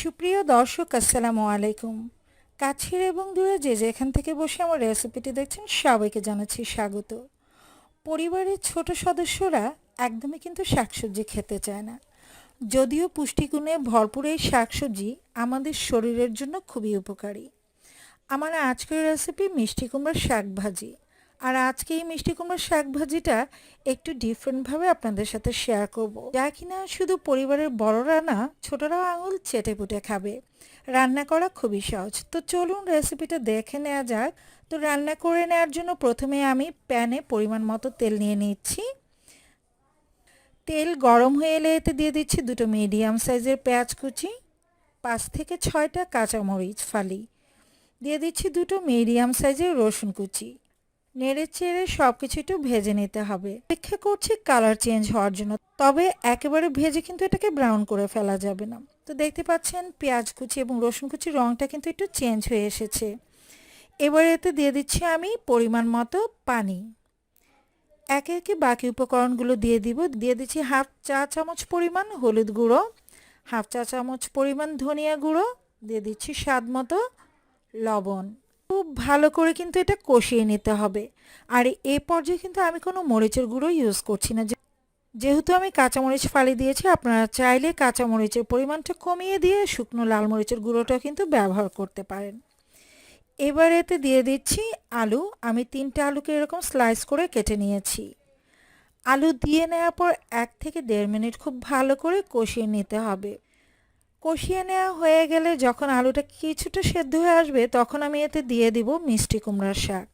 সুপ্রিয় দর্শক, আসসালামু আলাইকুম। কাছের এবং দূরে যে যেখান থেকে বসে আমার রেসিপিটি দেখছেন সবাইকে জানাচ্ছি স্বাগত। পরিবারের ছোট সদস্যরা একদমই কিন্তু শাকসবজি খেতে চায় না। যদিও পুষ্টিগুণে ভরপুর এই শাকসবজি আমাদের শরীরের জন্য খুবই উপকারী। আমার আজকের রেসিপি মিষ্টি কুমড়ার শাক ভাজি। আর আজকে এই মিষ্টি কুমড়ার শাক ভাজিটা একটু ডিফারেন্টভাবে আপনাদের সাথে শেয়ার করব, যা কিনা শুধু পরিবারের বড়রা না, ছোটরাও আঙুল চেটে পুটে খাবে। রান্না করা খুবই সহজ, তো চলুন রেসিপিটা দেখে নেওয়া যাক। তো রান্না করে নেওয়ার জন্য প্রথমে আমি প্যানে পরিমাণ মতো তেল নিয়ে নিচ্ছি। তেল গরম হয়ে এলে এতে দিয়ে দিচ্ছি দুটো মিডিয়াম সাইজের পেঁয়াজ কুচি, 5 থেকে 6টা কাঁচামরিচ ফালি, দিয়ে দিচ্ছি দুটো মিডিয়াম সাইজের রসুন কুচি। নেড়ে চেড়ে সব কিছু একটু ভেজে নিতে হবে। অপেক্ষা করছি কালার চেঞ্জ হওয়ার জন্য, তবে একেবারে ভেজে কিন্তু এটাকে ব্রাউন করে ফেলা যাবে না। তো দেখতে পাচ্ছেন পেঁয়াজ কুচি এবং রসুন কুচির রঙটা কিন্তু একটু চেঞ্জ হয়ে এসেছে। এবারে এতে দিয়ে দিচ্ছি আমি পরিমাণ মতো পানি। একে একে বাকি উপকরণগুলো দিয়ে দিচ্ছি হাফ চা চামচ পরিমাণ হলুদ গুঁড়ো, হাফ চা চামচ পরিমাণ ধনিয়া গুঁড়ো, দিয়ে দিচ্ছি স্বাদ মতো লবণ। খুব ভালো করে কিন্তু এটা কষিয়ে নিতে হবে। আর এই পর্যায়ে কিন্তু আমি কোনো মরিচের গুঁড়ো ইউজ করছি না, যেহেতু আমি কাঁচামরিচ ফালি দিয়েছি। আপনারা চাইলে কাঁচামরিচের পরিমাণটা কমিয়ে দিয়ে শুকনো লাল মরিচের গুঁড়োটা কিন্তু ব্যবহার করতে পারেন। এবার এতে দিয়ে দিচ্ছি আলু। আমি 3টে আলুকে এরকম স্লাইস করে কেটে নিয়েছি। আলু দিয়ে নেওয়ার পর 1 থেকে 1.5 মিনিট খুব ভালো করে কষিয়ে নিতে হবে। কষিয়ে নেওয়া হয়ে গেলে যখন আলুটা কিছুটা সেদ্ধ হয়ে আসবে, তখন আমি এতে দিয়ে দিব মিষ্টি কুমড়ার শাক।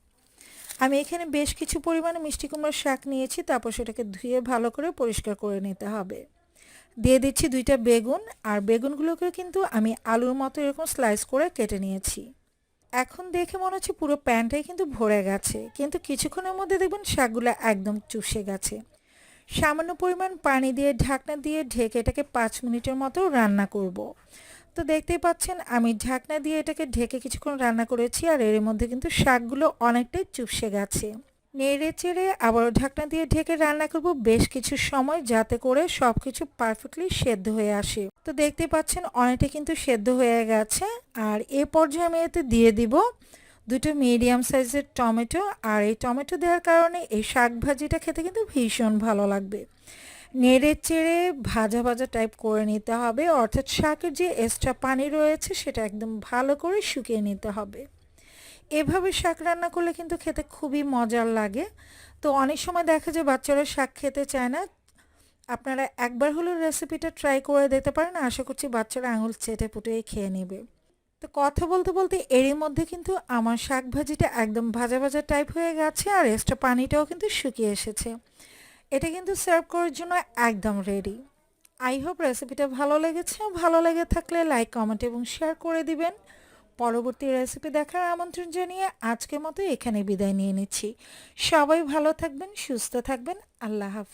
আমি এখানে বেশ কিছু পরিমাণে মিষ্টি কুমড়ার শাক নিয়েছি, তারপর সেটাকে ধুয়ে ভালো করে পরিষ্কার করে নিতে হবে। দিয়ে দিচ্ছি 2টা বেগুন, আর বেগুনগুলোকে কিন্তু আমি আলুর মতো এরকম স্লাইস করে কেটে নিয়েছি। এখন দেখে মনে হচ্ছে পুরো প্যানটাই কিন্তু ভরে গেছে, কিন্তু কিছুক্ষণের মধ্যে দেখবেন শাকগুলো একদম চুষে গেছে। সামান্য পরিমাণ পানি দিয়ে ঢাকনা দিয়ে ঢেকে এটাকে 5 মিনিটের মতো রান্না করব। তো দেখতেই পাচ্ছেন আমি ঢাকনা দিয়ে এটাকে ঢেকে কিছুক্ষণ রান্না করেছি, আর এর মধ্যে কিন্তু শাকগুলো অনেকটাই চুপসে গেছে। নেড়ে চেড়ে আবারও ঢাকনা দিয়ে ঢেকে রান্না করব বেশ কিছু সময়, যাতে করে সব কিছু পারফেক্টলি সেদ্ধ হয়ে আসে। তো দেখতেই পাচ্ছেন অনেকটা কিন্তু সেদ্ধ হয়ে গেছে। আর এ পর্যায়ে আমি এতে দিয়ে দিব দুটো মিডিয়াম সাইজের টমেটো। আর এই টমেটো দেওয়ার কারণে এই শাক ভাজিটা খেতে কিন্তু ভীষণ ভালো লাগবে। নেড়ে চেড়ে ভাজা ভাজা টাইপ করে নিতে হবে, অর্থাৎ শাকের যে এক্সট্রা পানি রয়েছে সেটা একদম ভালো করে শুকিয়ে নিতে হবে। এভাবে শাক রান্না করলে কিন্তু খেতে খুবই মজার লাগে। তো অনেক সময় দেখা যায় বাচ্চারা শাক খেতে চায় না। আপনারা একবার হলেও রেসিপিটা ট্রাই করে দেখতে পারেন, আশা করছি বাচ্চারা আঙুল চেটে পুটেই খেয়ে নেবে। তো কথা বলতে বলতে এরই মধ্যে কিন্তু আমার শাক ভাজিটা একদম ভাজা ভাজা টাইপ হয়ে গেছে, আর এক্সট্রা পানিটাও কিন্তু শুকিয়ে এসেছে। এটা কিন্তু সার্ভ করার জন্য একদম রেডি। আই হোপ রেসিপিটা ভালো লেগেছে। ভালো লেগে থাকলে লাইক, কমেন্ট এবং শেয়ার করে দিবেন। পরবর্তী রেসিপি দেখার আমন্ত্রণ জানিয়ে আজকের মতো এখানে বিদায় নিয়ে নিচ্ছি। সবাই ভালো থাকবেন, সুস্থ থাকবেন। আল্লাহ হাফেজ।